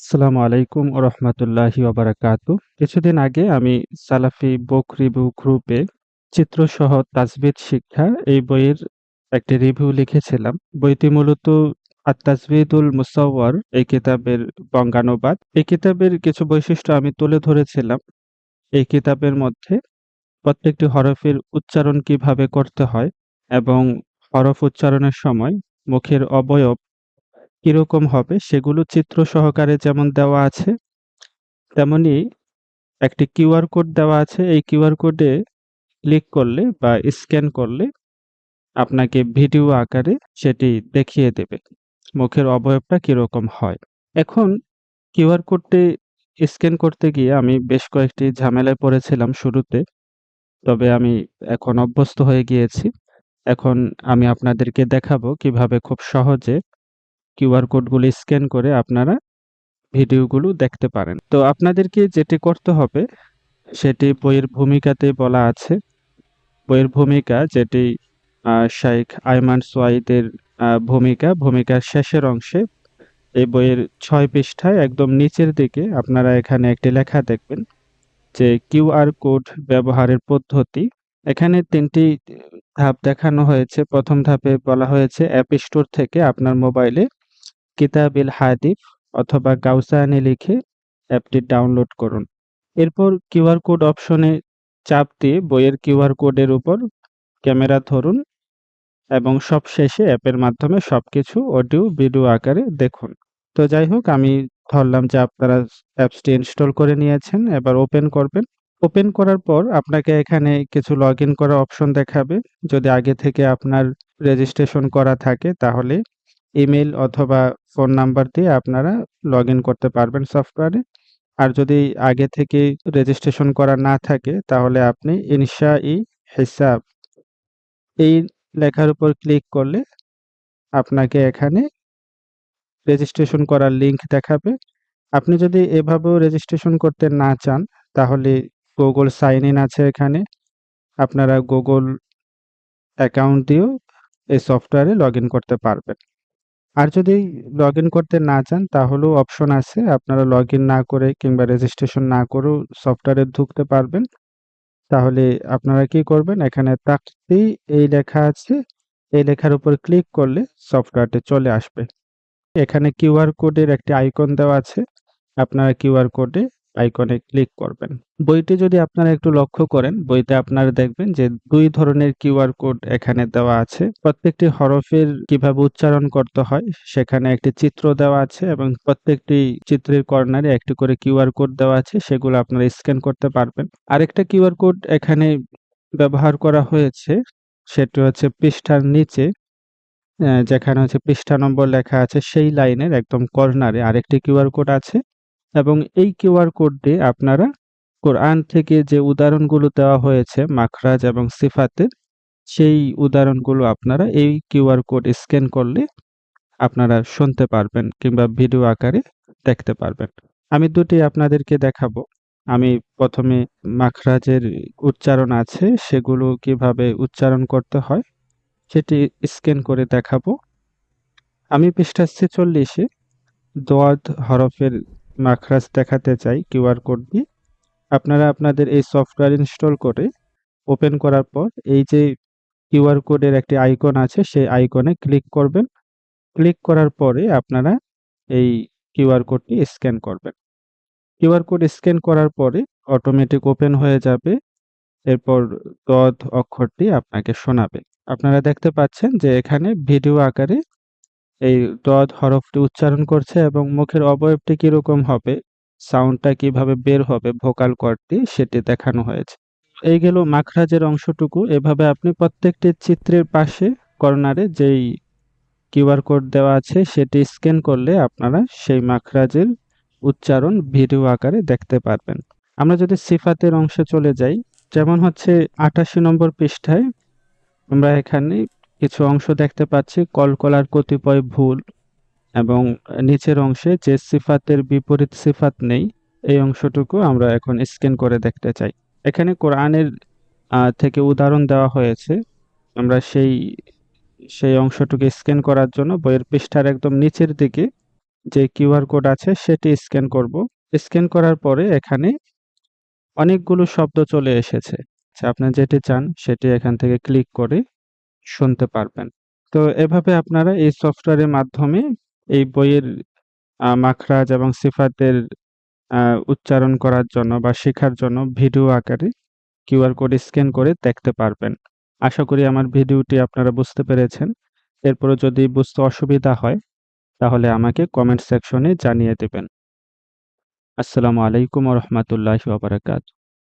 আসসালামু আলাইকুম ওয়া রাহমাতুল্লাহি ওয়া বারাকাতুহু। কিছুদিন আগে আমি সালাফি বুক রিভিউ গ্রুপে চিত্রসহ তাজবিদ শিক্ষা এই বইয়ের একটি রিভিউ লিখেছিলাম। বইটি মূলত আত-তাজবিদুল মুসাওয়ার এই কিতাবের বঙ্গানুবাদ। এই কিতাবের কিছু বৈশিষ্ট্য আমি তুলে ধরেছিলাম। এই কিতাবের মধ্যে প্রত্যেকটি হরফের উচ্চারণ কিভাবে করতে হয় এবং হরফ উচ্চারণের সময় মুখের অবয়ব কিরকম হবে সেগুলো চিত্র সহকারে যেমন দেওয়া আছে, তেমনি একটি কিউআর কোড দেওয়া আছে। এই কিউআর কোডে ক্লিক করলে বা স্ক্যান করলে আপনাকে ভিডিও আকারে সেটি দেখিয়ে দেবে। মুখের অবয়বটা কিরকম হয়। এখন কিউআর কোডটি স্ক্যান করতে গিয়ে আমি বেশ কয়েকটি ঝামেলায় পড়েছিলাম শুরুতে। তবে আমি এখন অভ্যস্ত হয়ে গিয়েছি। এখন আমি আপনাদেরকে দেখাবো কিভাবে খুব সহজে কিউআর কোডগুলি স্ক্যান করে আপনারা ভিডিওগুলো দেখতে পারেন। তো আপনাদেরকে যেটি করতে হবে সেটি বইয়ের ভূমিকাতেই বলা আছে। বইয়ের ভূমিকা যেটি শাইখ আয়মান সোয়াইদের ভূমিকার শেষের অংশে এই বইয়ের ৬ পৃষ্ঠায় একদম নিচের দিকে আপনারা এখানে একটি লেখা দেখবেন যে কিউআর কোড ব্যবহারের পদ্ধতি। এখানে ৩ টি ধাপ দেখানো হয়েছে। ১ম ধাপে বলা হয়েছে অ্যাপ স্টোর থেকে আপনার মোবাইলে কিতাবিল হাদিফ অথবা কাউসানি লিখে অ্যাপটি ডাউনলোড করুন। এরপর কিউআর কোড অপশনে চাপ দিয়ে বইয়ের কিউআর কোডের উপর ক্যামেরা ধরুন এবং সবশেষে অ্যাপের মাধ্যমে সবকিছু অডিও, ভিডিও আকারে দেখুন। তো যাই হোক, আমি ধরলাম যে আপনারা অ্যাপসটি ইনস্টল করে নিয়েছেন। এবার ওপেন করবেন। ওপেন করার পর আপনাকে এখানে কিছু লগইন করার অপশন দেখাবে। যদি আগে থেকে আপনার রেজিস্ট্রেশন করা থাকে তাহলে ইমেইল অথবা ফোন নাম্বার দিয়ে আপনারা লগইন করতে পারবেন সফটওয়্যারে। আর যদি আগে থেকে রেজিস্ট্রেশন করা না থাকে তাহলে আপনি ইনশা-ই হিসাব এই লেখার উপর ক্লিক করলে আপনাকে এখানে রেজিস্ট্রেশন করার লিংক দেখাবে। আপনি যদি এভাবেও রেজিস্ট্রেশন করতে না চান তাহলে Google সাইন ইন আছে এখানে। আপনারা Google অ্যাকাউন্ট দিয়েও এই সফটওয়্যারে লগইন করতে পারবেন। আর যদি লগইন করতে না চান তাহলেও অপশন আছে। আপনারা লগইন না করে কিংবা রেজিস্ট্রেশন না করেও সফটওয়্যারে ঢুকতে পারবেন। তাহলে আপনারা কি করবেন? এখানে তাকতি এই লেখা আছে। এই লেখার উপর ক্লিক করলে সফটওয়্যারটি চলে আসবে। এখানে কিউআর কোডের একটি আইকন দেওয়া আছে। আপনারা কিউআর কোডে আইকনে ক্লিক করবেন। বইটি যদি আপনারা একটু লক্ষ্য করেন, বইতে আপনারা দেখবেন যে ২ ধরনের কিউআর কোড এখানে দেওয়া আছে। প্রত্যেকটি হরফের কিভাবে উচ্চারণ করতে হয় সেখানে একটি চিত্র দেওয়া আছে এবং প্রত্যেকটি চিত্রের কর্নারে একটি করে কিউআর কোড দেওয়া আছে। সেগুলো আপনারা স্ক্যান করতে পারবেন। আরেকটা কিউআর কোড এখানে ব্যবহার করা হয়েছে। সেটি হচ্ছে পৃষ্ঠার নিচে যেখানে হচ্ছে পৃষ্ঠা নম্বর লেখা আছে সেই লাইনের একদম কর্নারে আরেকটি কিউআর কোড আছে এবং এই কিউআর কোড দিয়ে আপনারা কোরআন থেকে যে উদাহরণগুলো দেওয়া হয়েছে মাখরাজ এবং সিফাতের, সেই উদাহরণগুলো আপনারা এই কিউআর কোড স্ক্যান করলে আপনারা শুনতে পারবেন কিংবা ভিডিও আকারে দেখতে পারবেন। আমি দুটি আপনাদেরকে দেখাবো। আমি ১ম এ মাখরাজের উচ্চারণ আছে সেগুলো কিভাবে উচ্চারণ করতে হয় সেটি স্ক্যান করে দেখাবো। আমি পৃষ্ঠা ৪৬ এ দোয়াদ হরফের মাখরাজ দেখাতে চাই কিউআর কোড দিয়ে। আপনারা আপনাদের এই সফটওয়্যার ইনস্টল করে ওপেন করার পর এই যে কিউআর কোডের একটি আইকন আছে সেই আইকনে ক্লিক করবেন। ক্লিক করার পরে আপনারা এই কিউআর কোডটি স্ক্যান করবেন। কিউআর কোড স্ক্যান করার পরে অটোমেটিক ওপেন হয়ে যাবে। এরপর দদ অক্ষরটি আপনাকে শোনাবে। আপনারা দেখতে পাচ্ছেন যে এখানে ভিডিও আকারে এই দদ হরফটি উচ্চারণ করছে এবং মুখের অবয়বটি কিরকম হবে, সাউন্ডটা কিভাবে বের হবে ভোকাল কর্ড দিয়ে সেটি দেখানো হয়েছে। এই গেল মাখরাজের অংশটুকু। এভাবে আপনি প্রত্যেকটি চিত্রের পাশে কর্নারে যেই কিউআর কোড দেওয়া আছে সেটি স্ক্যান করলে আপনারা সেই মাখরাজের উচ্চারণ ভিডিও আকারে দেখতে পারবেন। আমরা যদি সিফাতের অংশে চলে যাই, যেমন হচ্ছে ৮৮ নম্বর পৃষ্ঠায় আমরা এখানে কিছু অংশ দেখতে পাচ্ছি কলকলার কতিপয় ভুল এবং নিচের অংশে যে সিফাতের বিপরীত সিফাত নেই এই অংশটুকু আমরা এখন স্ক্যান করে দেখতে চাই। এখানে কোরআনের থেকে উদাহরণ দেওয়া হয়েছে। আমরা সেই অংশটুকু স্ক্যান করার জন্য বইয়ের পৃষ্ঠার একদম নিচের দিকে যে কিউআর কোড আছে সেটি স্ক্যান করব। স্ক্যান করার পরে এখানে অনেকগুলো শব্দ চলে এসেছে। আপনি যেটি চান সেটি এখান থেকে ক্লিক করে শুনতে পারবেন। তো এভাবে আপনারা এই সফটওয়্যারের মাধ্যমে এই বইয়ের মাখরাজ এবং সিফাতের আ উচ্চারণ করার জন্য বা শেখার জন্য ভিডিও আকারে কিউআর কোড স্ক্যান করে দেখতে পারবেন। আশা করি আমার ভিডিওটি আপনারা বুঝতে পেরেছেন। এরপরেও যদি বুঝতে অসুবিধা হয় তাহলে আমাকে কমেন্ট সেকশনে জানিয়ে দিবেন। আসসালামু আলাইকুম ওয়া রাহমাতুল্লাহি ওয়া বারাকাতুহু।